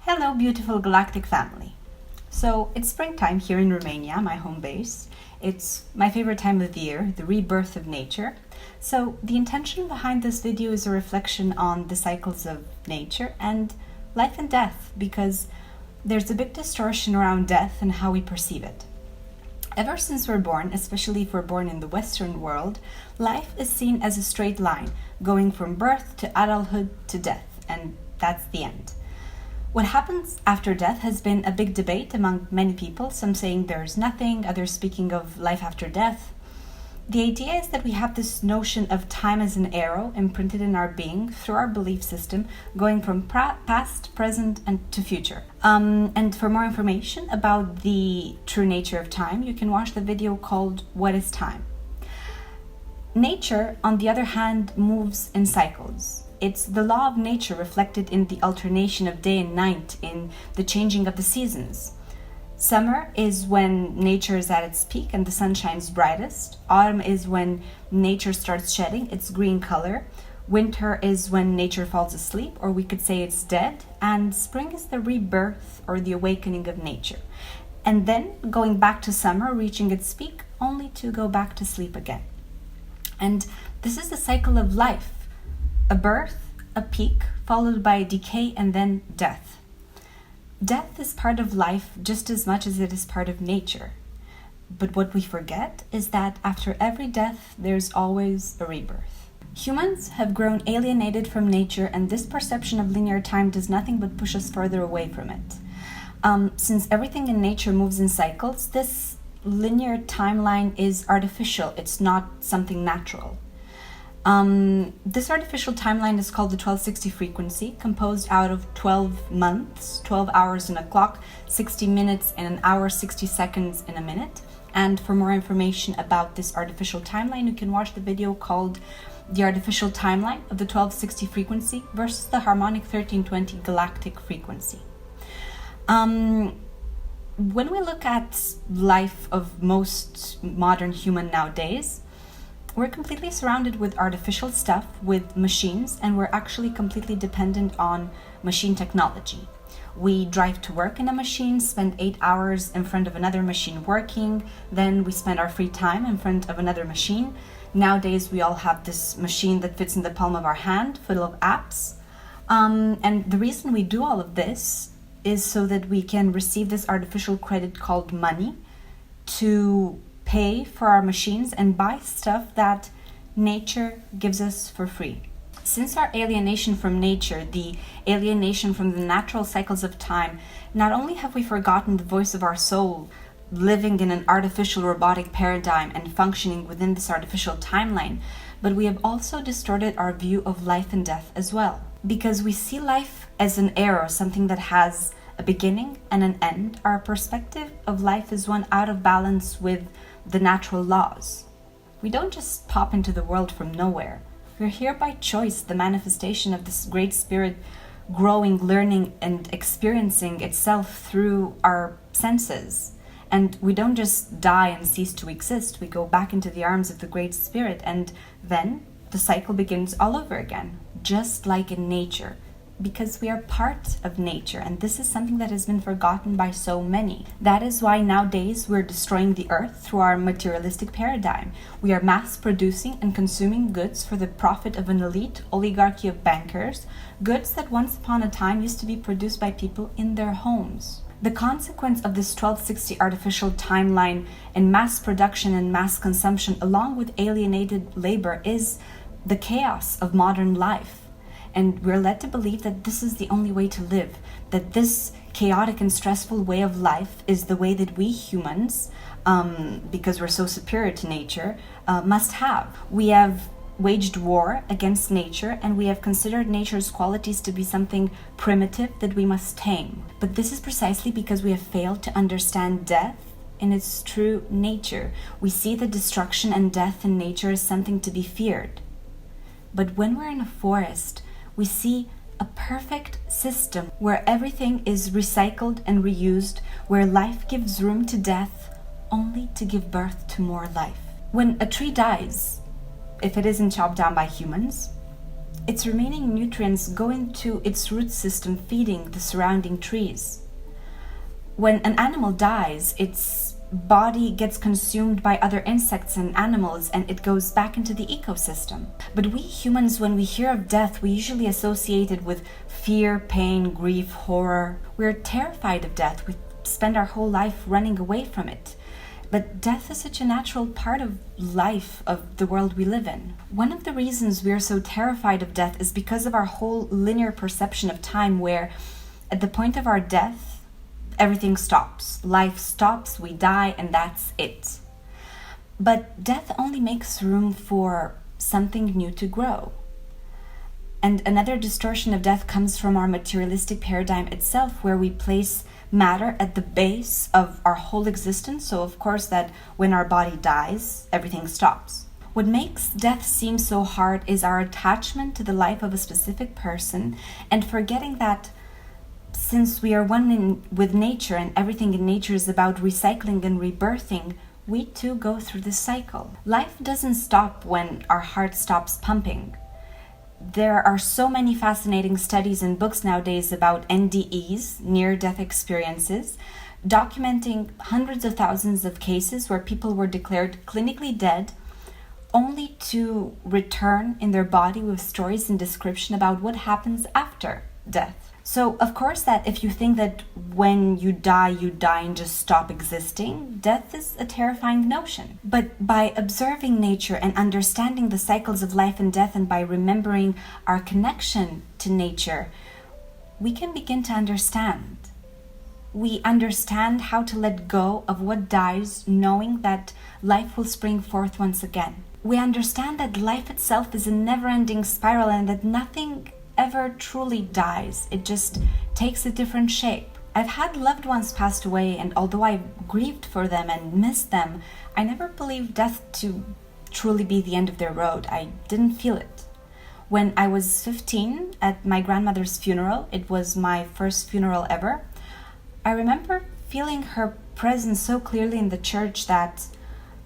Hello, beautiful galactic family. So it's springtime here in Romania, my home base. It's my favorite time of the year, the rebirth of nature. So the intention behind this video is a reflection on the cycles of nature and life and death, because there's a big distortion around death and how we perceive it. Ever since we're born, especially if we're born in the Western world, life is seen as a straight line, going from birth to adulthood to death, and that's the end. What happens after death has been a big debate among many people, some saying there's nothing, others speaking of life after death. The idea is that we have this notion of time as an arrow imprinted in our being through our belief system, going from past, present, and to future. And for more information about the true nature of time, you can watch the video called What is Time? Nature, on the other hand, moves in cycles. It's the law of nature reflected in the alternation of day and night, in the changing of the seasons. Summer is when nature is at its peak and the sun shines brightest. Autumn is when nature starts shedding its green color. Winter is when nature falls asleep, or we could say it's dead. And spring is the rebirth or the awakening of nature. And then going back to summer, reaching its peak, only to go back to sleep again. And this is the cycle of life. A birth, a peak, followed by a decay, and then death. Death is part of life just as much as it is part of nature. But what we forget is that after every death, there's always a rebirth. Humans have grown alienated from nature, and this perception of linear time does nothing but push us further away from it. Since everything in nature moves in cycles, this linear timeline is artificial. It's not something natural. This artificial timeline is called the 1260 frequency, composed out of 12 months, 12 hours in a clock, 60 minutes in an hour, 60 seconds in a minute. And for more information about this artificial timeline, you can watch the video called The Artificial Timeline of the 1260 frequency versus the harmonic 1320 galactic frequency. When we look at life of most modern human nowadays, we're completely surrounded with artificial stuff, with machines, and we're actually completely dependent on machine technology. We drive to work in a machine, spend 8 hours in front of another machine working, then we spend our free time in front of another machine. Nowadays, we all have this machine that fits in the palm of our hand, full of apps. And the reason we do all of this is so that we can receive this artificial credit called money to pay for our machines and buy stuff that nature gives us for free. Since our alienation from nature, the alienation from the natural cycles of time, not only have we forgotten the voice of our soul, living in an artificial robotic paradigm and functioning within this artificial timeline, but we have also distorted our view of life and death as well. Because we see life as an arrow, something that has a beginning and an end. Our perspective of life is one out of balance with the natural laws. We don't just pop into the world from nowhere. We're here by choice, the manifestation of this great spirit growing, learning, and experiencing itself through our senses. And we don't just die and cease to exist. We go back into the arms of the great spirit, and then the cycle begins all over again, just like in nature. Because we are part of nature, and this is something that has been forgotten by so many. That is why nowadays we're destroying the earth through our materialistic paradigm. We are mass producing and consuming goods for the profit of an elite oligarchy of bankers, goods that once upon a time used to be produced by people in their homes. The consequence of this 1260 artificial timeline and mass production and mass consumption, along with alienated labor, is the chaos of modern life. And we're led to believe that this is the only way to live, that this chaotic and stressful way of life is the way that we humans, because we're so superior to nature, must have. We have waged war against nature, and we have considered nature's qualities to be something primitive that we must tame. But this is precisely because we have failed to understand death in its true nature. We see the destruction and death in nature as something to be feared. But when we're in a forest, we see a perfect system where everything is recycled and reused, where life gives room to death only to give birth to more life. When a tree dies, if it isn't chopped down by humans, its remaining nutrients go into its root system, feeding the surrounding trees. When an animal dies, its body gets consumed by other insects and animals, and it goes back into the ecosystem. But we humans, when we hear of death, we usually associate it with fear, pain, grief, horror. We're terrified of death. We spend our whole life running away from it. But death is such a natural part of life, of the world we live in. One of the reasons we are so terrified of death is because of our whole linear perception of time, where at the point of our death, everything stops. Life stops, we die, and that's it. But death only makes room for something new to grow. And another distortion of death comes from our materialistic paradigm itself, where we place matter at the base of our whole existence. So of course that when our body dies, everything stops. What makes death seem so hard is our attachment to the life of a specific person, and forgetting that since we are one with nature, and everything in nature is about recycling and rebirthing, we too go through this cycle. Life doesn't stop when our heart stops pumping. There are so many fascinating studies and books nowadays about NDEs, near-death experiences, documenting hundreds of thousands of cases where people were declared clinically dead, only to return in their body with stories and description about what happens after death. So, of course, that if you think that when you die and just stop existing, death is a terrifying notion. But by observing nature and understanding the cycles of life and death, and by remembering our connection to nature, we can begin to understand. We understand how to let go of what dies, knowing that life will spring forth once again. We understand that life itself is a never-ending spiral, and that nothing ever truly dies. It just takes a different shape. I've had loved ones passed away, and although I grieved for them and missed them, I never believed death to truly be the end of their road. I didn't feel it. When I was 15 at my grandmother's funeral, it was my first funeral ever, I remember feeling her presence so clearly in the church that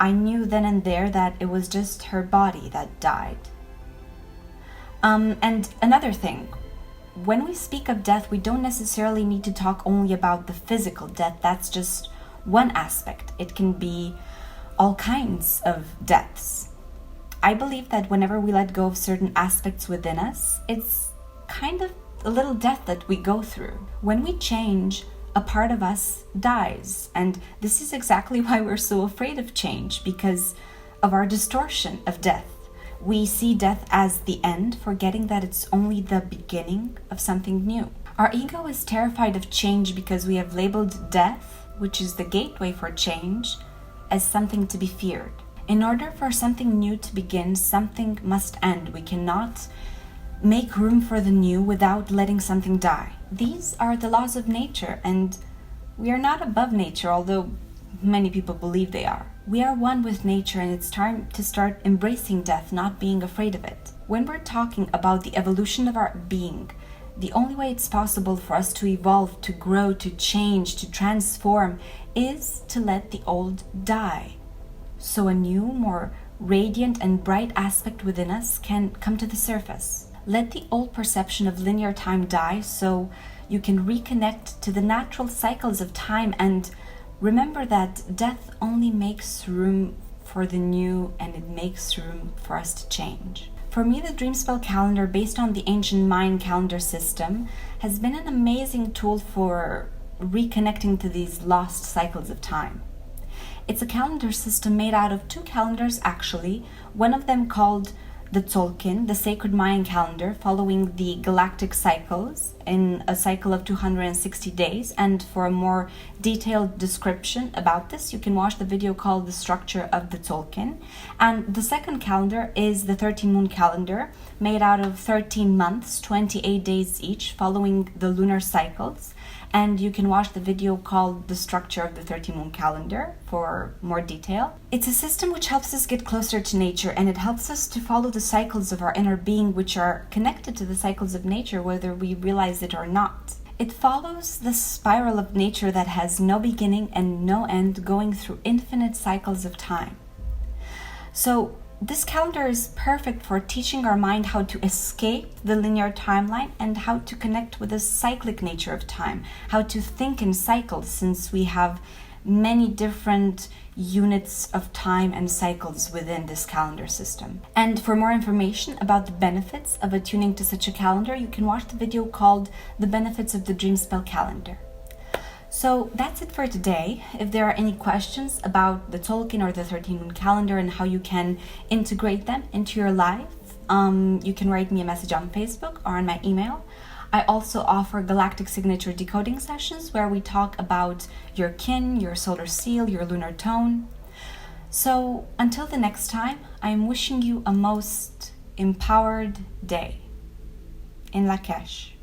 I knew then and there that it was just her body that died. And another thing, when we speak of death, we don't necessarily need to talk only about the physical death. That's just one aspect. It can be all kinds of deaths. I believe that whenever we let go of certain aspects within us, it's kind of a little death that we go through. When we change, a part of us dies. And this is exactly why we're so afraid of change, because of our distortion of death. We see death as the end, forgetting that it's only the beginning of something new. Our ego is terrified of change because we have labeled death, which is the gateway for change, as something to be feared. In order for something new to begin, something must end. We cannot make room for the new without letting something die. These are the laws of nature, and we are not above nature, although many people believe they are. We are one with nature, and it's time to start embracing death, not being afraid of it. When we're talking about the evolution of our being, the only way it's possible for us to evolve, to grow, to change, to transform, is to let the old die. So a new, more radiant and bright aspect within us can come to the surface. Let the old perception of linear time die so you can reconnect to the natural cycles of time, and remember that death only makes room for the new, and it makes room for us to change. For me, the Dreamspell calendar, based on the ancient Mayan calendar system, has been an amazing tool for reconnecting to these lost cycles of time. It's a calendar system made out of two calendars, actually, one of them called the Tzolk'in, the sacred Mayan calendar, following the galactic cycles in a cycle of 260 days. And for a more detailed description about this, you can watch the video called The Structure of the Tzolk'in. And the second calendar is the 13 moon calendar, made out of 13 months, 28 days each, following the lunar cycles. And you can watch the video called The Structure of the 13 moon calendar for more detail. It's a system which helps us get closer to nature, and it helps us to follow the cycles of our inner being, which are connected to the cycles of nature, whether we realize it or not. It follows the spiral of nature that has no beginning and no end, going through infinite cycles of time. So this calendar is perfect for teaching our mind how to escape the linear timeline and how to connect with the cyclic nature of time, how to think in cycles, since we have many different units of time and cycles within this calendar system. And for more information about the benefits of attuning to such a calendar, you can watch the video called The Benefits of the Dreamspell Calendar. So that's it for today. If there are any questions about the Tolkien or the 13 moon calendar and how you can integrate them into your life, you can write me a message on Facebook or on my email. I also offer galactic signature decoding sessions where we talk about your kin, your solar seal, your lunar tone. So until the next time, I'm wishing you a most empowered day. In Lakesh.